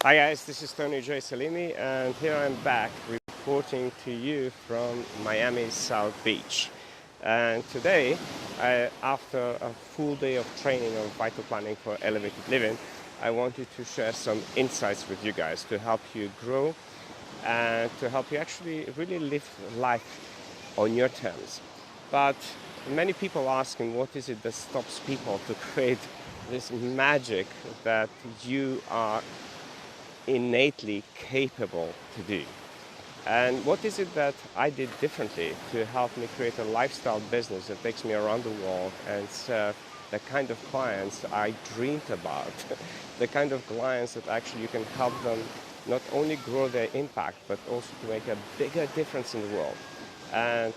Hi guys, this is Tony J. Salimi, and here I'm back reporting to you from Miami South Beach. And today, after a full day of training on vital planning for elevated living, I wanted to share some insights with you guys to help you grow and to help you actually really live life on your terms. But many people asking what is it that stops people to create this magic that you are innately capable to do. And what is it that I did differently to help me create a lifestyle business that takes me around the world and serve the kind of clients I dreamed about, the kind of clients that actually you can help them not only grow their impact, but also to make a bigger difference in the world and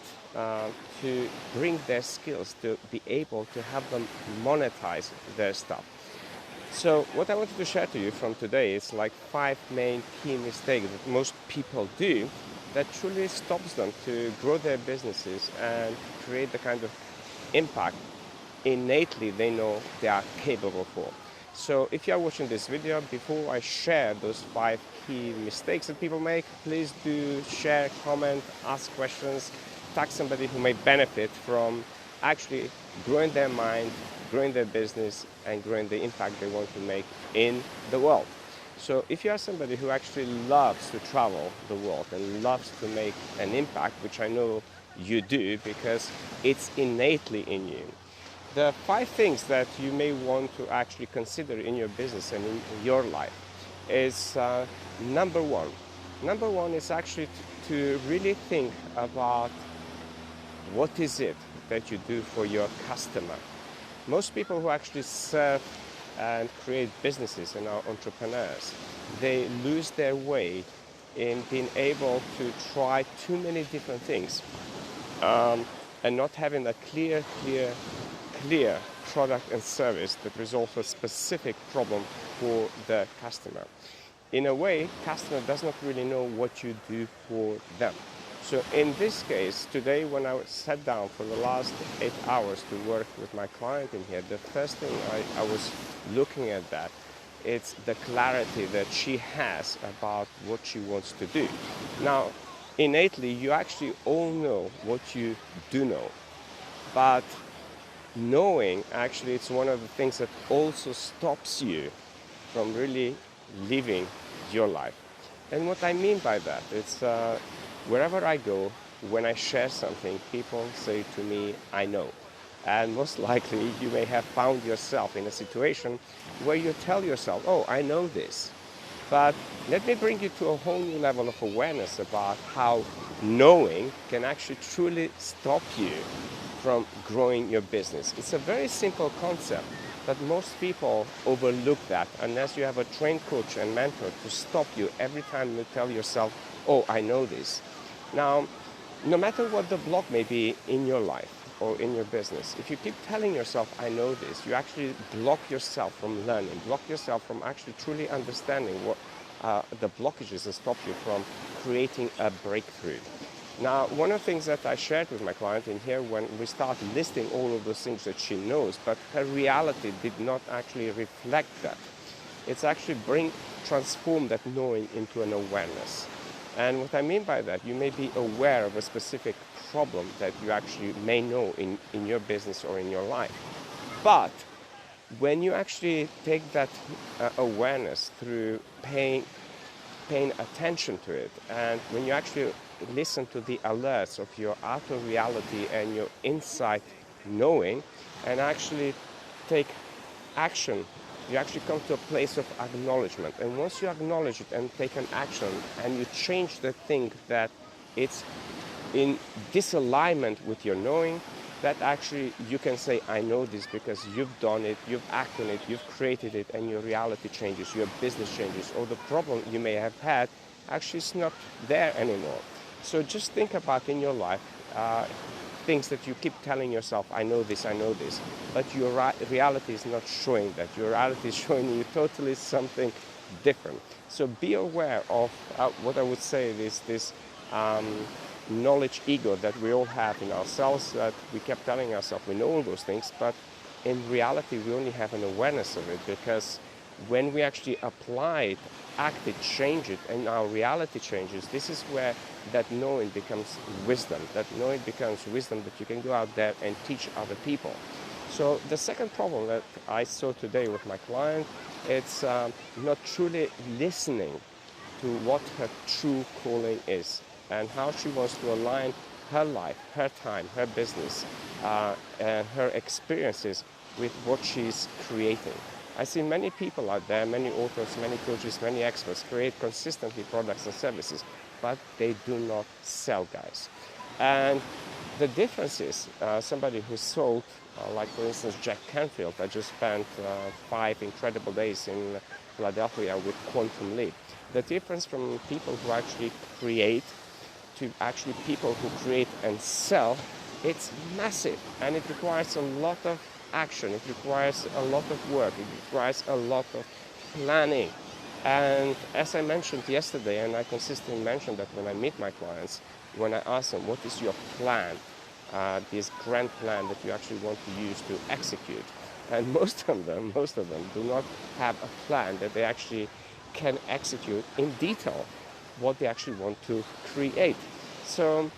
to bring their skills to be able to help them monetize their stuff. So what I wanted to share to you from today is like 5 main key mistakes that most people do that truly stops them to grow their businesses and create the kind of impact innately they know they are capable for. So if you are watching this video, before I share those 5 key mistakes that people make, please do share, comment, ask questions, tag somebody who may benefit from actually growing their mind, growing their business, and growing the impact they want to make in the world. So if you are somebody who actually loves to travel the world and loves to make an impact, which I know you do because it's innately in you, the 5 things that you may want to actually consider in your business and in your life is number one. Number one is actually to really think about what is it that you do for your customer. Most people who actually serve and create businesses and are entrepreneurs, they lose their way in being able to try too many different things and not having a clear product and service that resolves a specific problem for the customer. In a way, customer does not really know what you do for them. So in this case, today when I sat down for the last 8 hours to work with my client in here, the first thing I was looking at that, it's the clarity that she has about what she wants to do. Now, innately, you actually all know what you do know, but knowing actually it's one of the things that also stops you from really living your life. And what I mean by that, it's wherever I go, when I share something, people say to me, I know. And most likely you may have found yourself in a situation where you tell yourself, oh, I know this. But let me bring you to a whole new level of awareness about how knowing can actually truly stop you from growing your business. It's a very simple concept, but most people overlook that unless you have a trained coach and mentor to stop you every time you tell yourself, oh, I know this. Now, no matter what the block may be in your life or in your business, if you keep telling yourself, I know this, you actually block yourself from learning, block yourself from actually truly understanding what the blockages that stop you from creating a breakthrough. Now, one of the things that I shared with my client in here when we start listing all of those things that she knows, but her reality did not actually reflect that. It's actually transform that knowing into an awareness. And what I mean by that, you may be aware of a specific problem that you actually may know in your business or in your life. But when you actually take that awareness through paying attention to it, and when you actually listen to the alerts of your outer reality and your inside knowing, and actually take action, you actually come to a place of acknowledgement. And once you acknowledge it and take an action, and you change the thing that it's in disalignment with your knowing, that actually you can say, I know this because you've done it, you've acted on it, you've created it, and your reality changes, your business changes, or the problem you may have had actually is not there anymore. So just think about in your life things that you keep telling yourself, I know this, but your reality is not showing that. Your reality is showing you totally something different. So be aware of what I would say is this knowledge ego that we all have in ourselves, that we kept telling ourselves we know all those things, but in reality we only have an awareness of it because when we actually apply it, act it, change it, and our reality changes, this is where that knowing becomes wisdom. That knowing becomes wisdom that you can go out there and teach other people. So the second problem that I saw today with my client, it's not truly listening to what her true calling is and how she wants to align her life, her time, her business, and her experiences with what she's creating. I see many people out there, many authors, many coaches, many experts create consistently products and services, but they do not sell, guys. And the difference is somebody who sold, like for instance Jack Canfield, that just spent 5 incredible days in Philadelphia with Quantum Leap. The difference from people who actually create to actually people who create and sell, it's massive, and it requires a lot of action, it requires a lot of work, it requires a lot of planning. And as I mentioned yesterday, and I consistently mention that when I meet my clients, when I ask them, what is your plan, this grand plan that you actually want to use to execute? And most of them do not have a plan that they actually can execute in detail what they actually want to create. So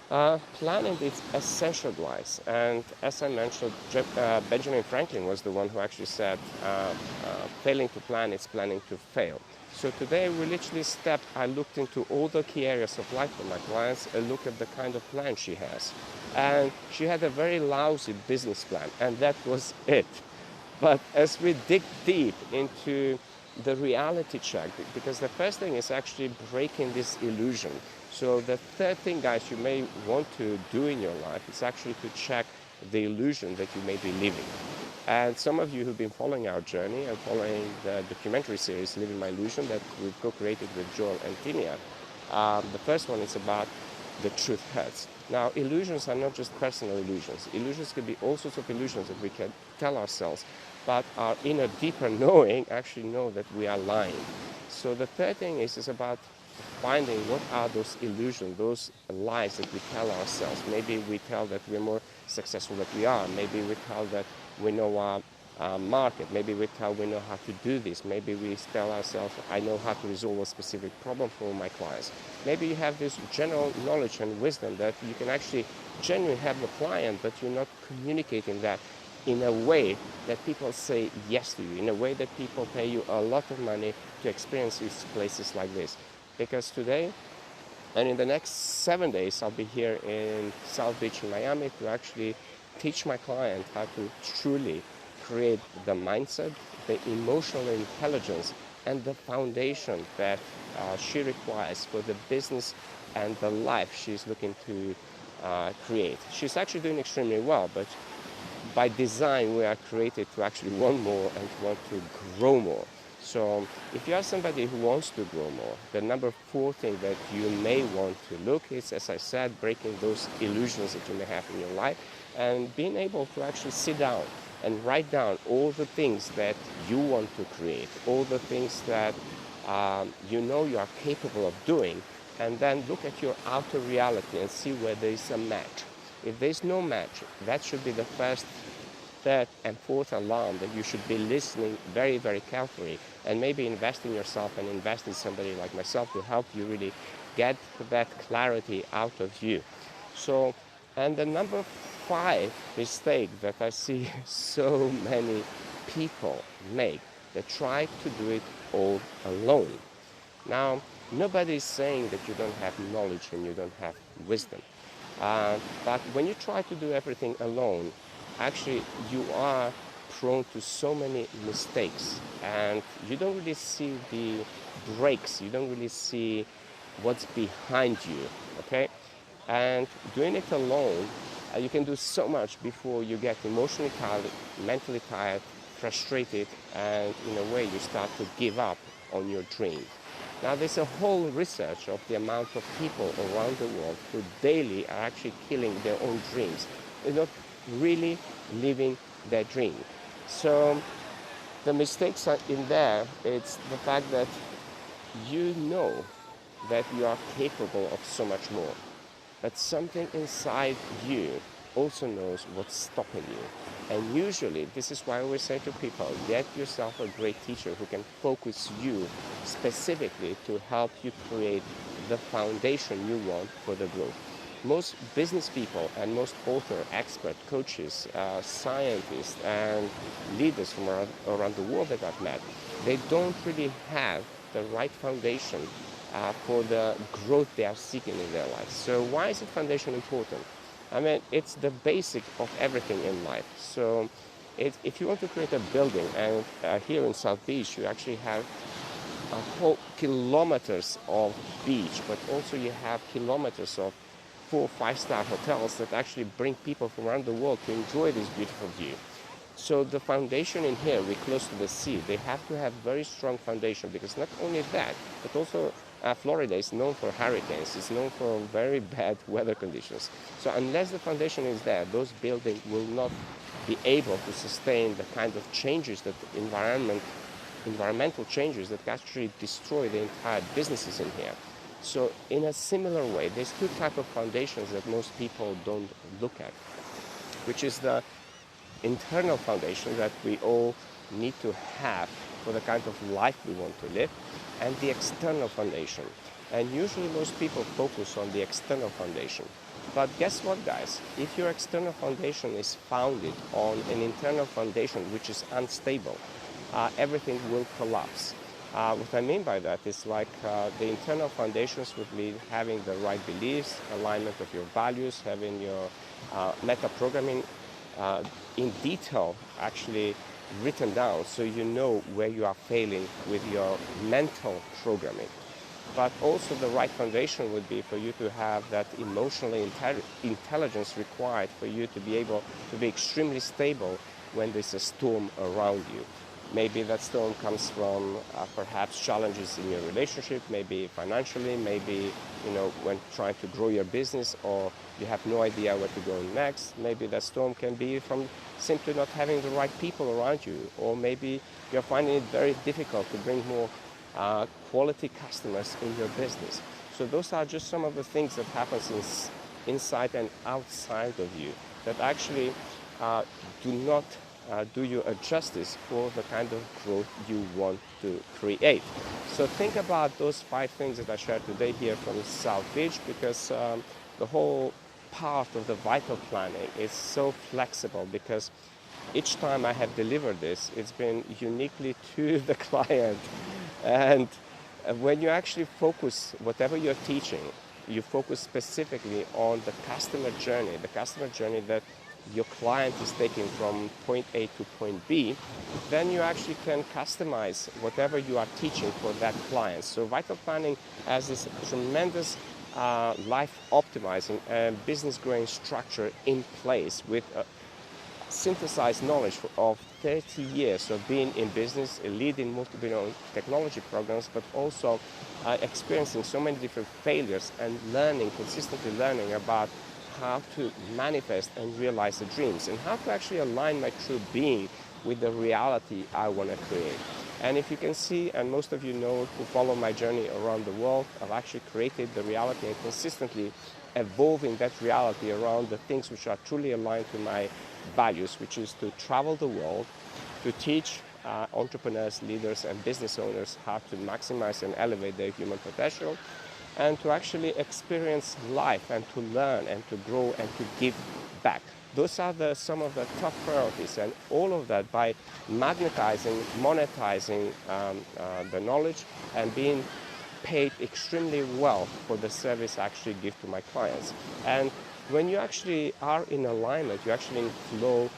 planning is essential, guys. And as I mentioned, Benjamin Franklin was the one who actually said, failing to plan is planning to fail. So today we literally I looked into all the key areas of life for my clients and look at the kind of plan she has. And she had a very lousy business plan, and that was it. But as we dig deep into the reality check, because the first thing is actually breaking this illusion. So the third thing, guys, you may want to do in your life is actually to check the illusion that you may be living. And some of you who've been following our journey and following the documentary series Living My Illusion that we've co-created with Joel and Timia, the first one is about the truth hurts. Now, illusions are not just personal illusions. Illusions can be all sorts of illusions that we can tell ourselves, but our inner deeper knowing actually know that we are lying. So the third thing is about finding what are those illusions, those lies that we tell ourselves. Maybe we tell that we're more successful than we are. Maybe we tell that we know our market. Maybe we tell we know how to do this. Maybe we tell ourselves, I know how to resolve a specific problem for my clients. Maybe you have this general knowledge and wisdom that you can actually genuinely have the client, but you're not communicating that in a way that people say yes to you, in a way that people pay you a lot of money to experience these places like this. Because today, and in the next 7 days, I'll be here in South Beach in Miami to actually teach my client how to truly create the mindset, the emotional intelligence, and the foundation that she requires for the business and the life she's looking to create. She's actually doing extremely well, but by design, we are created to actually want more and to want to grow more. So if you are somebody who wants to grow more, the number 4 thing that you may want to look is, as I said, breaking those illusions that you may have in your life and being able to actually sit down and write down all the things that you want to create, all the things that you know you are capable of doing, and then look at your outer reality and see where there is a match. If there's no match, that should be the first, third, and fourth alarm that you should be listening very, very carefully and maybe invest in yourself and invest in somebody like myself to help you really get that clarity out of you. So, and the number 5 mistake that I see so many people make, they try to do it all alone. Now, nobody is saying that you don't have knowledge and you don't have wisdom. But when you try to do everything alone, actually you are prone to so many mistakes and you don't really see the breaks, you don't really see what's behind you, okay? And doing it alone, you can do so much before you get emotionally tired, mentally tired, frustrated, and in a way you start to give up on your dream. Now, there's a whole research of the amount of people around the world who daily are actually killing their own dreams. They're not really living their dream. So the mistakes are in there. It's the fact that you know that you are capable of so much more. But something inside you also knows what's stopping you. And usually, this is why I always say to people, get yourself a great teacher who can focus you specifically to help you create the foundation you want for the growth. Most business people and most author, expert, coaches, scientists, and leaders from around the world that I've met, they don't really have the right foundation for the growth they are seeking in their life. So why is the foundation important? I mean, it's the basic of everything in life. So if you want to create a building, and here in South Beach, you actually have a whole kilometers of beach, but also you have kilometers of 4 or 5 star hotels that actually bring people from around the world to enjoy this beautiful view. So the foundation in here, we're close to the sea. They have to have very strong foundation, because not only that, but also Florida is known for hurricanes. It's known for very bad weather conditions. So unless the foundation is there, those buildings will not be able to sustain the kind of changes that environmental changes that actually destroy the entire businesses in here. So in a similar way, there's two types of foundations that most people don't look at, which is the internal foundation that we all need to have for the kind of life we want to live, and the external foundation. And usually most people focus on the external foundation. But guess what, guys? If your external foundation is founded on an internal foundation which is unstable, everything will collapse. What I mean by that is like the internal foundations would be having the right beliefs, alignment of your values, having your meta-programming in detail actually written down, so you know where you are failing with your mental programming. But also the right foundation would be for you to have that emotional intelligence required for you to be able to be extremely stable when there's a storm around you. Maybe that storm comes from perhaps challenges in your relationship, maybe financially, maybe when trying to grow your business, or you have no idea where to go next. Maybe that storm can be from simply not having the right people around you, or maybe you're finding it very difficult to bring more quality customers in your business. So those are just some of the things that happens inside and outside of you that actually do not do you a justice for the kind of growth you want to create. So think about those 5 things that I shared today here from South Beach, because the whole part of the vital planning is so flexible, because each time I have delivered this, it's been uniquely to the client. And when you actually focus whatever you're teaching, you focus specifically on the customer journey that your client is taking from point A to point B, then you actually can customize whatever you are teaching for that client. So vital planning has this tremendous life optimizing and business growing structure in place, with synthesized knowledge of 30 years of being in business, leading multiple technology programs, but also experiencing so many different failures and consistently learning about how to manifest and realize the dreams, and how to actually align my true being with the reality I want to create. And if you can see, and most of you know who follow my journey around the world, I've actually created the reality and consistently evolving that reality around the things which are truly aligned to my values, which is to travel the world, to teach entrepreneurs, leaders, and business owners how to maximize and elevate their human potential, and to actually experience life and to learn and to grow and to give back. Those are some of the top priorities, and all of that by magnetizing, monetizing the knowledge, and being paid extremely well for the service I actually give to my clients. And when you actually are in alignment, you're actually in flow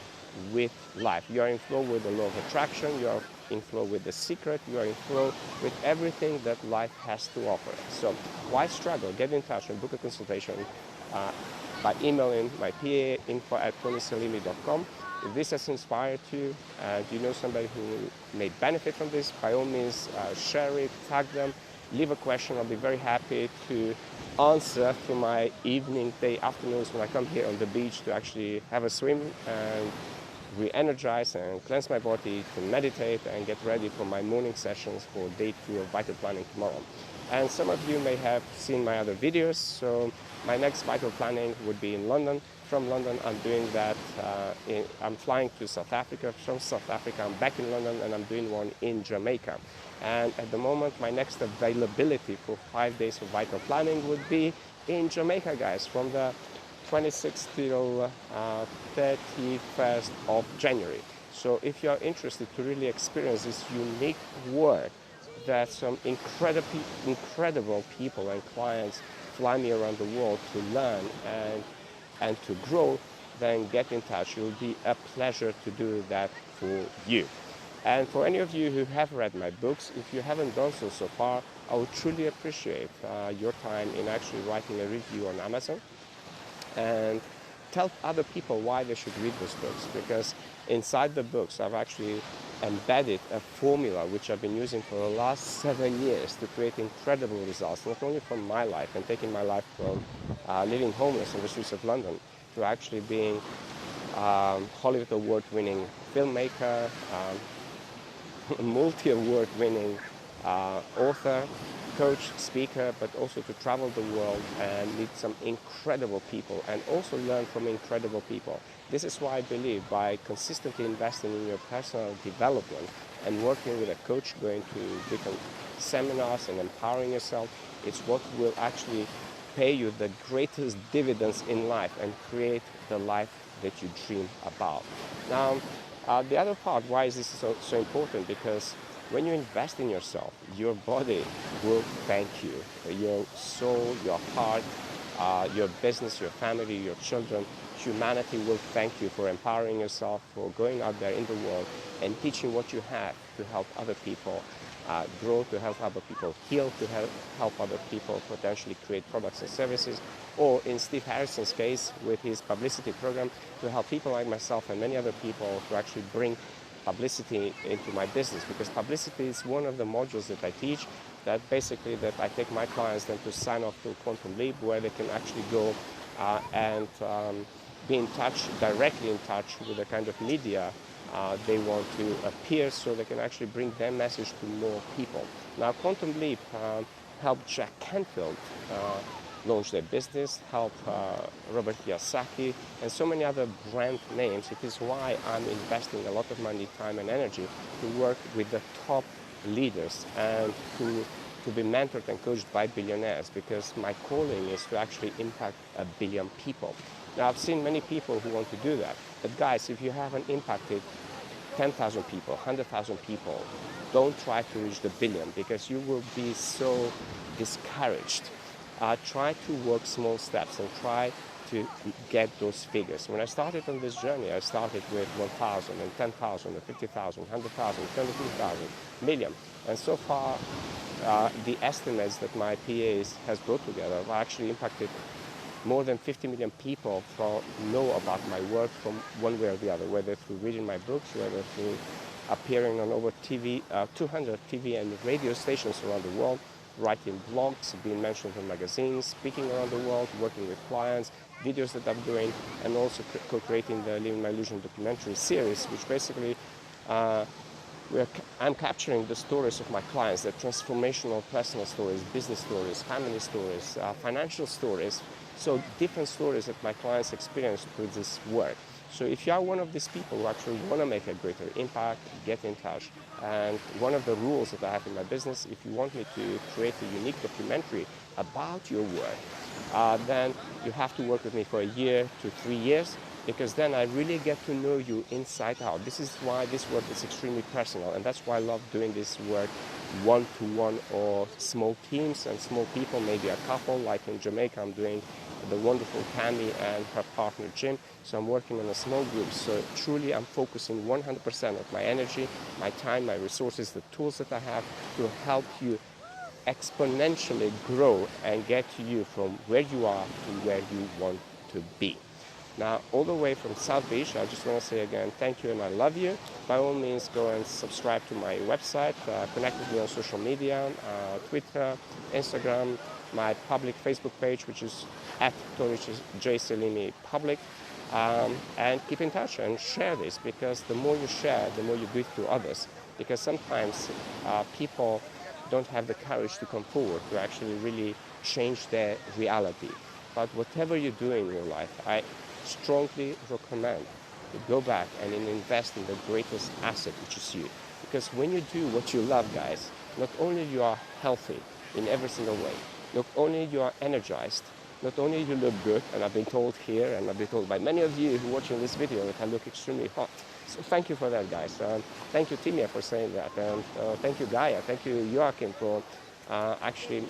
with life. You are in flow with the law of attraction, you are in flow with the secret, you are in flow with everything that life has to offer. So why struggle? Get in touch and book a consultation by emailing my PA, info@tonysalimi.com. If this has inspired you, do you know somebody who may benefit from this, by all means share it, tag them, leave a question. I'll be very happy to answer through my evening, day, afternoons when I come here on the beach to actually have a swim and re-energize and cleanse my body, to meditate and get ready for my morning sessions for day 2 of Vital Planning tomorrow. And some of you may have seen my other videos, so my next Vital Planning would be in London From London, I'm doing that. I'm flying to South Africa. From South Africa, I'm back in London, and I'm doing one in Jamaica. And at the moment, my next availability for 5 days of vital planning would be in Jamaica, guys, from the 26th till 31st of January. So if you are interested to really experience this unique work that some incredible people and clients fly me around the world to learn and to grow, then get in touch. It will be a pleasure to do that for you. And for any of you who have read my books, if you haven't done so far, I would truly appreciate your time in actually writing a review on Amazon and tell other people why they should read those books, because inside the books I've actually embedded a formula which I've been using for the last 7 years to create incredible results, not only from my life and taking my life from living homeless on the streets of London to actually being Hollywood award-winning filmmaker, multi-award winning author, coach, speaker, but also to travel the world and meet some incredible people and also learn from incredible people. This is why I believe by consistently investing in your personal development and working with a coach, going to different seminars and empowering yourself, it's what will actually pay you the greatest dividends in life and create the life that you dream about. Now, the other part, why is this so important? Because when you invest in yourself, your body will thank you. Your soul, your heart, your business, your family, your children, humanity will thank you for empowering yourself, for going out there in the world and teaching what you have to help other people grow, to help other people heal, to help other people potentially create products and services, or in Steve Harrison's case with his publicity program, to help people like myself and many other people to actually bring publicity into my business, because publicity is one of the modules that I teach, that basically that I take my clients then to sign off to Quantum Leap, where they can actually go and be in touch, directly in touch with the kind of media they want to appear, so they can actually bring their message to more people. Now, Quantum Leap helped Jack Canfield launch their business, help Robert Kiyosaki, and so many other brand names. It is why I'm investing a lot of money, time, and energy to work with the top leaders and to be mentored and coached by billionaires, because my calling is to actually impact 1 billion people. Now, I've seen many people who want to do that, but guys, if you haven't impacted 10,000 people, 100,000 people, don't try to reach the billion, because you will be so discouraged. Try to work small steps and try to get those figures. When I started on this journey, I started with 1,000 and 10,000 and 50,000, 100,000, 22,000, million. And so far, the estimates that my PAs has brought together have actually impacted more than 50 million people know about my work from one way or the other, whether through reading my books, whether through appearing on over 200 TV and radio stations around the world, writing blogs, being mentioned in magazines, speaking around the world, working with clients, videos that I'm doing, and also co-creating the Living My Illusion documentary series, which basically I'm capturing the stories of my clients, the transformational personal stories, business stories, family stories, financial stories, so different stories that my clients experienced with this work. So if you are one of these people who actually want to make a greater impact, get in touch. And one of the rules that I have in my business, if you want me to create a unique documentary about your work, then you have to work with me for a year to 3 years, because then I really get to know you inside out. This is why this work is extremely personal, and that's why I love doing this work one-to-one or small teams and small people, maybe a couple, like in Jamaica I'm doing the wonderful Tammy and her partner Jim. So I'm working on a small group. So truly I'm focusing 100% of my energy, my time, my resources, the tools that I have to help you exponentially grow and get you from where you are to where you want to be. Now, all the way from South Beach, I just want to say again, thank you and I love you. By all means, go and subscribe to my website, connect with me on social media, Twitter, Instagram, my public Facebook page, which is at Tony J. Salimi Public, and keep in touch and share this, because the more you share, the more you do it to others. Because sometimes people don't have the courage to come forward to actually really change their reality. But whatever you do in your life, strongly recommend to go back and invest in the greatest asset, which is you. Because when you do what you love, guys, not only you are healthy in every single way, not only you are energized, not only you look good, and I've been told here, and I've been told by many of you who are watching this video that I look extremely hot. So thank you for that, guys. Thank you, Timia, for saying that. And thank you, Gaia. Thank you, Joachim, for actually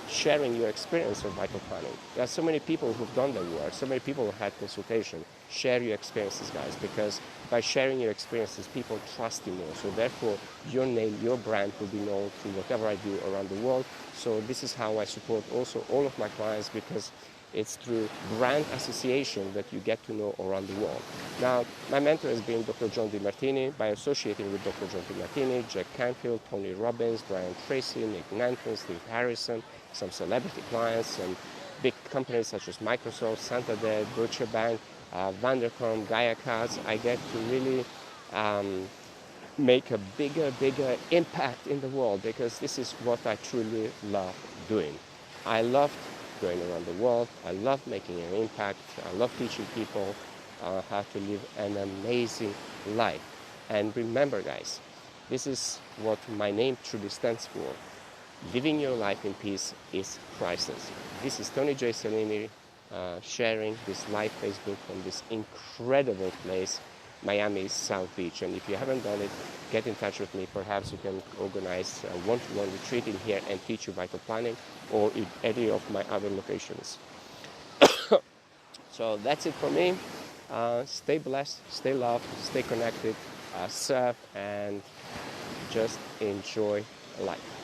sharing your experience of vital planning. There are so many people who've done the work, so many people who had consultation. Share your experiences, guys, because by sharing your experiences, people trust you more. So therefore, your name, your brand will be known through whatever I do around the world. So this is how I support also all of my clients, because it's through brand association that you get to know around the world. Now, my mentor has been Dr. John Demartini. By associating with Dr. John Demartini, Jack Canfield, Tony Robbins, Brian Tracy, Nick Nanton, Steve Harrison, some celebrity clients, some big companies such as Microsoft, Santander, Deutsche Bank, Vandercom, Gaia Cards, I get to really make a bigger impact in the world, because this is what I truly love doing. I love going around the world. I love making an impact. I love teaching people how to live an amazing life. And remember, guys, this is what my name truly stands for. Living your life in peace is priceless. This is Tony J. Salini sharing this live Facebook from this incredible place, Miami South Beach. And if you haven't done it, get in touch with me. Perhaps you can organize a one-to-one retreat in here and teach you vital planning, or in any of my other locations. So that's it for me. Stay blessed, stay loved, stay connected, serve, and just enjoy life.